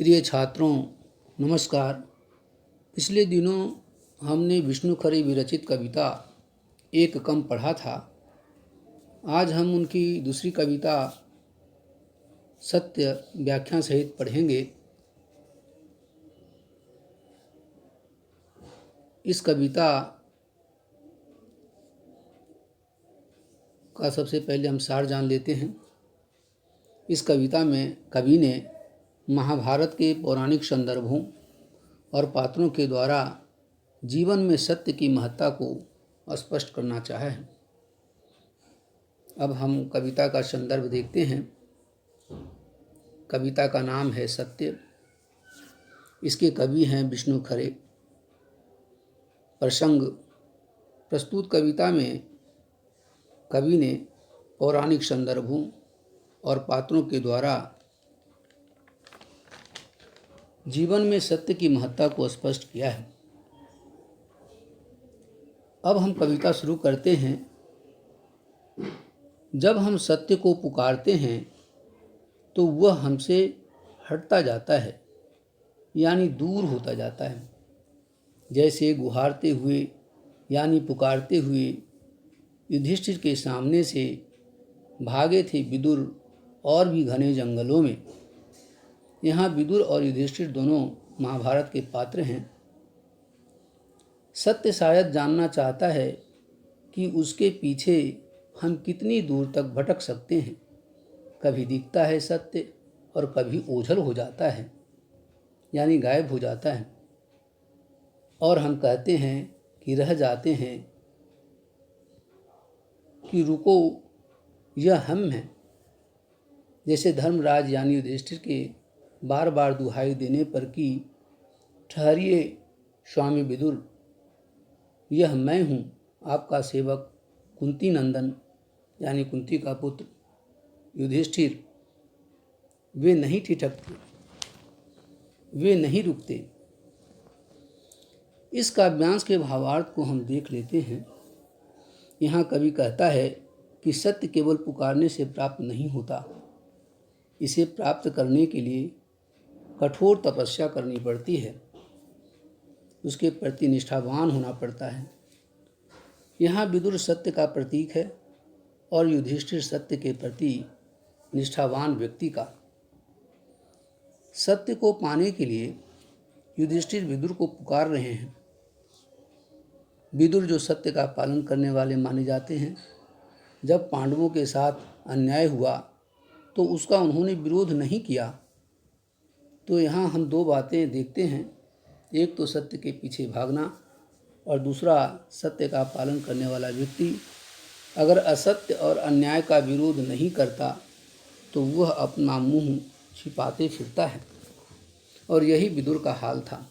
प्रिय छात्रों, नमस्कार। पिछले दिनों हमने विष्णु खरे विरचित कविता एक कम पढ़ा था। आज हम उनकी दूसरी कविता सत्य व्याख्या सहित पढ़ेंगे। इस कविता का सबसे पहले हम सार जान लेते हैं। इस कविता में कवि ने महाभारत के पौराणिक संदर्भों और पात्रों के द्वारा जीवन में सत्य की महत्ता को स्पष्ट करना चाहा है। अब हम कविता का संदर्भ देखते हैं। कविता का नाम है सत्य। इसके कवि हैं विष्णु खरे। प्रसंग प्रस्तुत कविता में कवि ने पौराणिक संदर्भों और पात्रों के द्वारा जीवन में सत्य की महत्ता को स्पष्ट किया है। अब हम कविता शुरू करते हैं। जब हम सत्य को पुकारते हैं तो वह हमसे हटता जाता है, यानी दूर होता जाता है। जैसे गुहारते हुए यानी पुकारते हुए युधिष्ठिर के सामने से भागे थे विदुर और भी घने जंगलों में। यहाँ विदुर और युधिष्ठिर दोनों महाभारत के पात्र हैं। सत्य शायद जानना चाहता है कि उसके पीछे हम कितनी दूर तक भटक सकते हैं। कभी दिखता है सत्य और कभी ओझल हो जाता है, यानी गायब हो जाता है, और हम कहते हैं कि रह जाते हैं कि रुको, यह हम हैं। जैसे धर्मराज यानी युधिष्ठिर के बार बार दुहाई देने पर कि ठहरिए स्वामी विदुर, यह मैं हूँ, आपका सेवक कुंती नंदन यानी कुंती का पुत्र युधिष्ठिर। वे नहीं ठिठकते, वे नहीं रुकते। इस काव्यांश के भावार्थ को हम देख लेते हैं। यहाँ कवि कहता है कि सत्य केवल पुकारने से प्राप्त नहीं होता। इसे प्राप्त करने के लिए कठोर तपस्या करनी पड़ती है, उसके प्रति निष्ठावान होना पड़ता है। यहाँ विदुर सत्य का प्रतीक है और युधिष्ठिर सत्य के प्रति निष्ठावान व्यक्ति का। सत्य को पाने के लिए युधिष्ठिर विदुर को पुकार रहे हैं। विदुर जो सत्य का पालन करने वाले माने जाते हैं, जब पांडवों के साथ अन्याय हुआ तो उसका उन्होंने विरोध नहीं किया। तो यहाँ हम दो बातें देखते हैं। एक तो सत्य के पीछे भागना और दूसरा सत्य का पालन करने वाला व्यक्ति अगर असत्य और अन्याय का विरोध नहीं करता तो वह अपना मुंह छिपाते फिरता है, और यही विदुर का हाल था।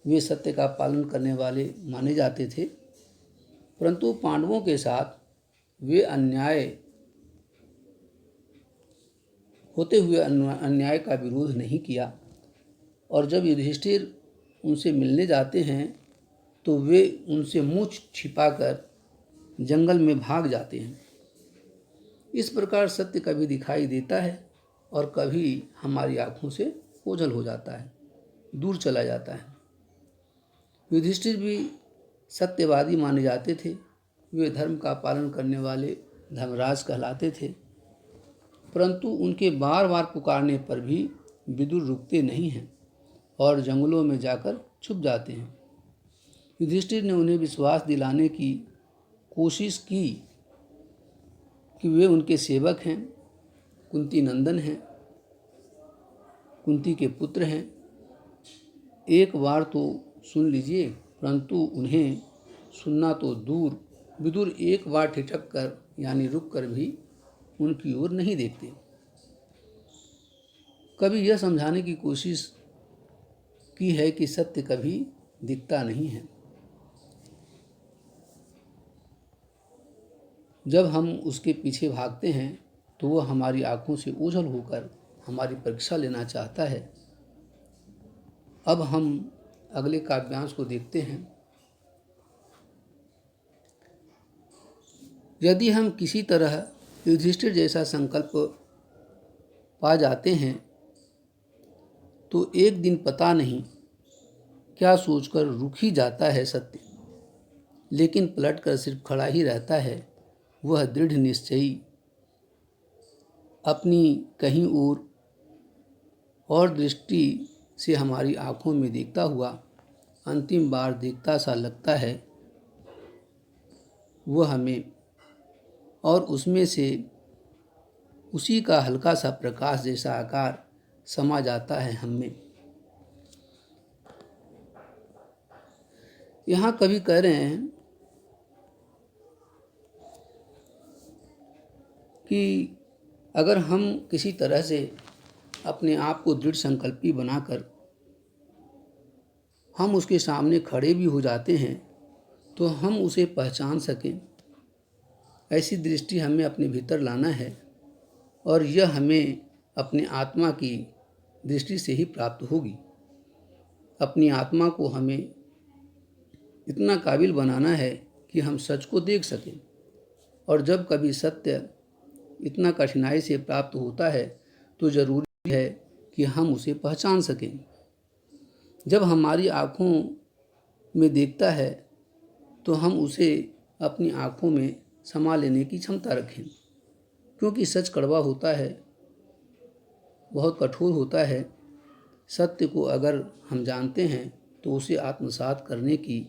वे सत्य का पालन करने वाले माने जाते थे, परंतु पांडवों के साथ वे अन्याय होते हुए अन्याय का विरोध नहीं किया। और जब युधिष्ठिर उनसे मिलने जाते हैं तो वे उनसे मुँह छिपाकर जंगल में भाग जाते हैं। इस प्रकार सत्य कभी दिखाई देता है और कभी हमारी आँखों से ओझल हो जाता है, दूर चला जाता है। युधिष्ठिर भी सत्यवादी माने जाते थे। वे धर्म का पालन करने वाले धर्मराज कहलाते थे, परंतु उनके बार बार पुकारने पर भी विदुर रुकते नहीं हैं और जंगलों में जाकर छुप जाते हैं। युधिष्ठिर ने उन्हें विश्वास दिलाने की कोशिश की कि वे उनके सेवक हैं, कुंती नंदन हैं, कुंती के पुत्र हैं। एक बार तो सुन लीजिए, परंतु उन्हें सुनना तो दूर, विदुर एक बार ठिठक कर यानी रुक कर भी उनकी ओर नहीं देखते। कभी यह समझाने की कोशिश की है कि सत्य कभी दिखता नहीं है। जब हम उसके पीछे भागते हैं तो वह हमारी आंखों से ओझल होकर हमारी परीक्षा लेना चाहता है। अब हम अगले काव्यांश को देखते हैं। यदि हम किसी तरह युधिष्ठिर जैसा संकल्प पा जाते हैं तो एक दिन पता नहीं क्या सोचकर रुक ही जाता है सत्य, लेकिन पलटकर सिर्फ खड़ा ही रहता है। वह दृढ़ निश्चयी अपनी कहीं और दृष्टि से हमारी आंखों में देखता हुआ अंतिम बार देखता सा लगता है वह हमें, और उसमें से उसी का हल्का सा प्रकाश जैसा आकार समा जाता है हम में। यहाँ कवि कह रहे हैं कि अगर हम किसी तरह से अपने आप को दृढ़ संकल्पी बनाकर हम उसके सामने खड़े भी हो जाते हैं तो हम उसे पहचान सकें, ऐसी दृष्टि हमें अपने भीतर लाना है। और यह हमें अपने आत्मा की दृष्टि से ही प्राप्त होगी। अपनी आत्मा को हमें इतना काबिल बनाना है कि हम सच को देख सकें। और जब कभी सत्य इतना कठिनाई से प्राप्त होता है तो ज़रूरी है कि हम उसे पहचान सकें। जब हमारी आँखों में देखता है तो हम उसे अपनी आँखों में समा लेने की क्षमता रखें, क्योंकि सच कड़वा होता है, बहुत कठोर होता है। सत्य को अगर हम जानते हैं तो उसे आत्मसात करने की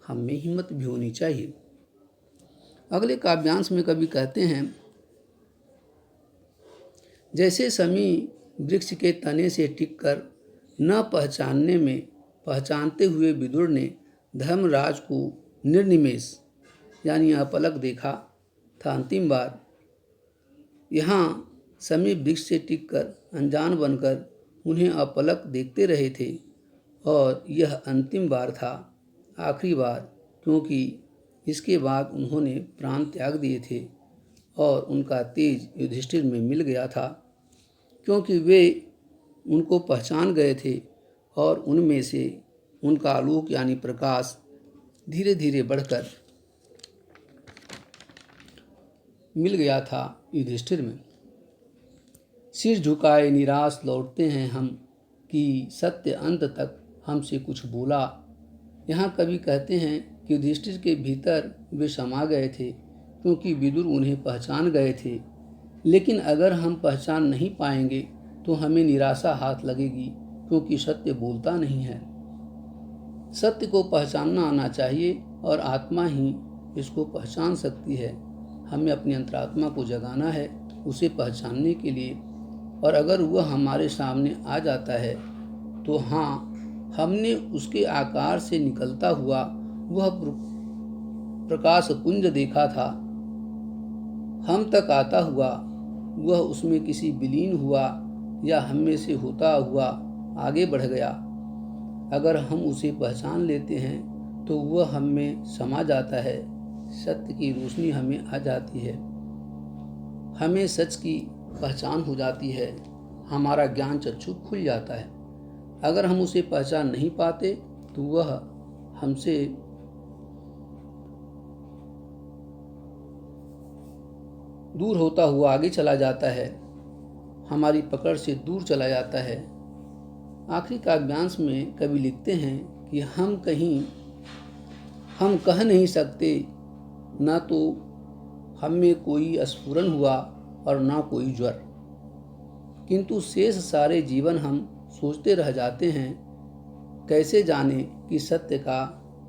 हम में हिम्मत भी होनी चाहिए। अगले काव्यांश में कवि कहते हैं, जैसे शमी वृक्ष के तने से टिककर न पहचानने में पहचानते हुए विदुर ने धर्मराज को निर्निमेष यानी अपलक देखा था अंतिम बार। यहाँ शमी वृक्ष से टिककर अनजान बनकर उन्हें अपलक देखते रहे थे, और यह अंतिम बार था, आखिरी बार, क्योंकि इसके बाद उन्होंने प्राण त्याग दिए थे और उनका तेज युधिष्ठिर में मिल गया था, क्योंकि वे उनको पहचान गए थे और उनमें से उनका आलोक यानी प्रकाश धीरे धीरे बढ़कर मिल गया था युधिष्ठिर में। सिर झुकाए निराश लौटते हैं हम कि सत्य अंत तक हमसे कुछ बोला। यहाँ कवि कहते हैं कि युधिष्ठिर के भीतर वे समा गए थे, क्योंकि विदुर उन्हें पहचान गए थे। लेकिन अगर हम पहचान नहीं पाएंगे तो हमें निराशा हाथ लगेगी, क्योंकि सत्य बोलता नहीं है। सत्य को पहचानना आना चाहिए और आत्मा ही इसको पहचान सकती है। हमें अपनी अंतरात्मा को जगाना है उसे पहचानने के लिए, और अगर वह हमारे सामने आ जाता है तो हाँ, हमने उसके आकार से निकलता हुआ वह प्रकाश पुंज देखा था, हम तक आता हुआ वह उसमें किसी विलीन हुआ या हम में से होता हुआ आगे बढ़ गया। अगर हम उसे पहचान लेते हैं तो वह हम में समा जाता है, सत्य की रोशनी हमें आ जाती है, हमें सच की पहचान हो जाती है, हमारा ज्ञान चक्षु खुल जाता है। अगर हम उसे पहचान नहीं पाते तो वह हमसे दूर होता हुआ आगे चला जाता है, हमारी पकड़ से दूर चला जाता है। आखिरी काव्यांश में कवि लिखते हैं कि हम कह नहीं सकते, ना तो हम में कोई स्फुरन हुआ और ना कोई ज्वर, किंतु शेष सारे जीवन हम सोचते रह जाते हैं, कैसे जाने कि सत्य का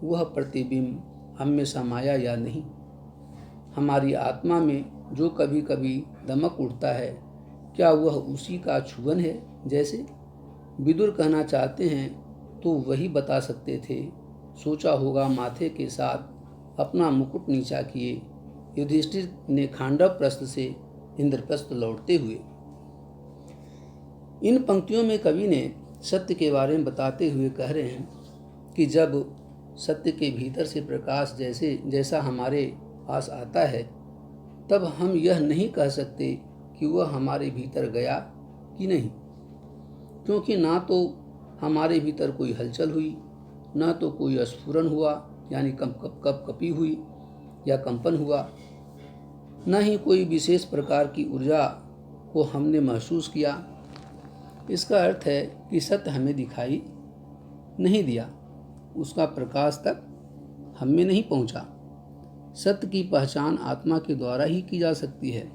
वह प्रतिबिंब हम में समाया या नहीं। हमारी आत्मा में जो कभी कभी दमक उठता है, क्या वह उसी का छुअन है? जैसे विदुर कहना चाहते हैं तो वही बता सकते थे। सोचा होगा माथे के साथ अपना मुकुट नीचा किए युधिष्ठिर ने खांडव प्रस्थ से इंद्रप्रस्थ लौटते हुए। इन पंक्तियों में कवि ने सत्य के बारे में बताते हुए कह रहे हैं कि जब सत्य के भीतर से प्रकाश जैसा हमारे पास आता है, तब हम यह नहीं कह सकते कि वह हमारे भीतर गया कि नहीं, क्योंकि ना तो हमारे भीतर कोई हलचल हुई, ना तो कोई स्फुरन हुआ यानी कपकपी हुई या कंपन हुआ, न ही कोई विशेष प्रकार की ऊर्जा को हमने महसूस किया। इसका अर्थ है कि सत्य हमें दिखाई नहीं दिया, उसका प्रकाश तक हम में नहीं पहुंचा। सत्य की पहचान आत्मा के द्वारा ही की जा सकती है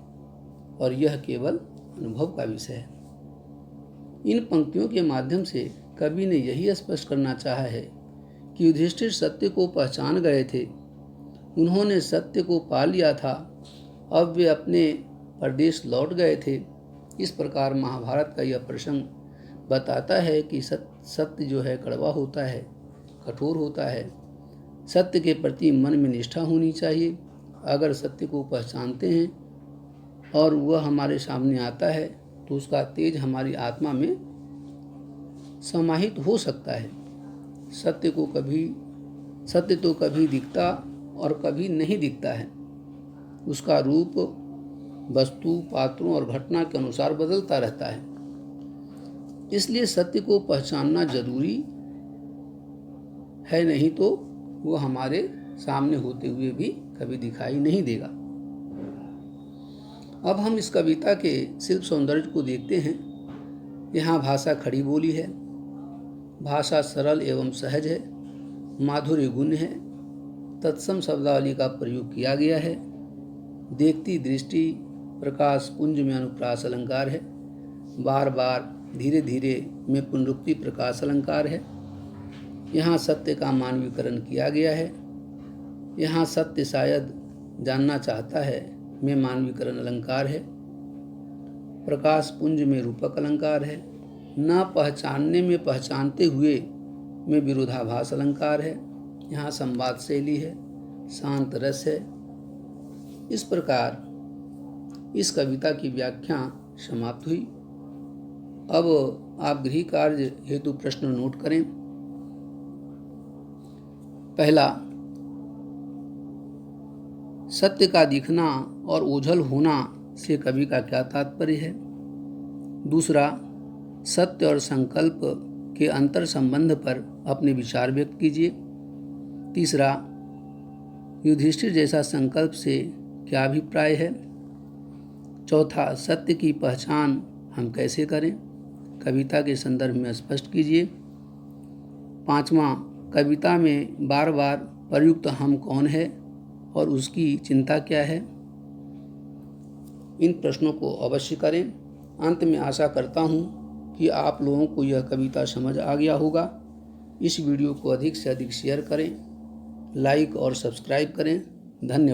और यह केवल अनुभव का विषय है। इन पंक्तियों के माध्यम से कवि ने यही स्पष्ट करना चाहा है कि युधिष्ठिर सत्य को पहचान गए थे, उन्होंने सत्य को पा लिया था, अब वे अपने प्रदेश लौट गए थे। इस प्रकार महाभारत का यह प्रसंग बताता है कि सत्य जो है कड़वा होता है, कठोर होता है। सत्य के प्रति मन में निष्ठा होनी चाहिए। अगर सत्य को पहचानते हैं और वह हमारे सामने आता है तो उसका तेज हमारी आत्मा में समाहित हो सकता है। सत्य तो कभी दिखता और कभी नहीं दिखता है। उसका रूप वस्तु, पात्रों और घटना के अनुसार बदलता रहता है। इसलिए सत्य को पहचानना जरूरी है, नहीं तो वो हमारे सामने होते हुए भी कभी दिखाई नहीं देगा। अब हम इस कविता के शिल्प सौंदर्य को देखते हैं। यहाँ भाषा खड़ी बोली है, भाषा सरल एवं सहज है, माधुर्य गुण है, तत्सम शब्दावली का प्रयोग किया गया है, देखती दृष्टि प्रकाश पुंज में अनुप्रास अलंकार है, बार बार धीरे धीरे में पुनरुक्ति प्रकाश अलंकार है। यहाँ सत्य का मानवीकरण किया गया है। यहाँ सत्य शायद जानना चाहता है में मानवीकरण अलंकार है। प्रकाश पुंज में रूपक अलंकार है। न पहचानने में पहचानते हुए में विरोधाभास अलंकार है। यहाँ संवाद शैली है, शांत रस है। इस प्रकार इस कविता की व्याख्या समाप्त हुई। अब आप गृह कार्य हेतु प्रश्न नोट करें। पहला, सत्य का दिखना और ओझल होना से कवि का क्या तात्पर्य है। दूसरा, सत्य और संकल्प के अंतर संबंध पर अपने विचार व्यक्त कीजिए। तीसरा, युधिष्ठिर जैसा संकल्प से क्या अभिप्राय है। चौथा, सत्य की पहचान हम कैसे करें, कविता के संदर्भ में स्पष्ट कीजिए। पांचवा, कविता में बार बार प्रयुक्त हम कौन है और उसकी चिंता क्या है। इन प्रश्नों को अवश्य करें। अंत में आशा करता हूँ कि आप लोगों को यह कविता समझ आ गया होगा। इस वीडियो को अधिक से अधिक शेयर करें, लाइक और सब्सक्राइब करें। धन्यवाद।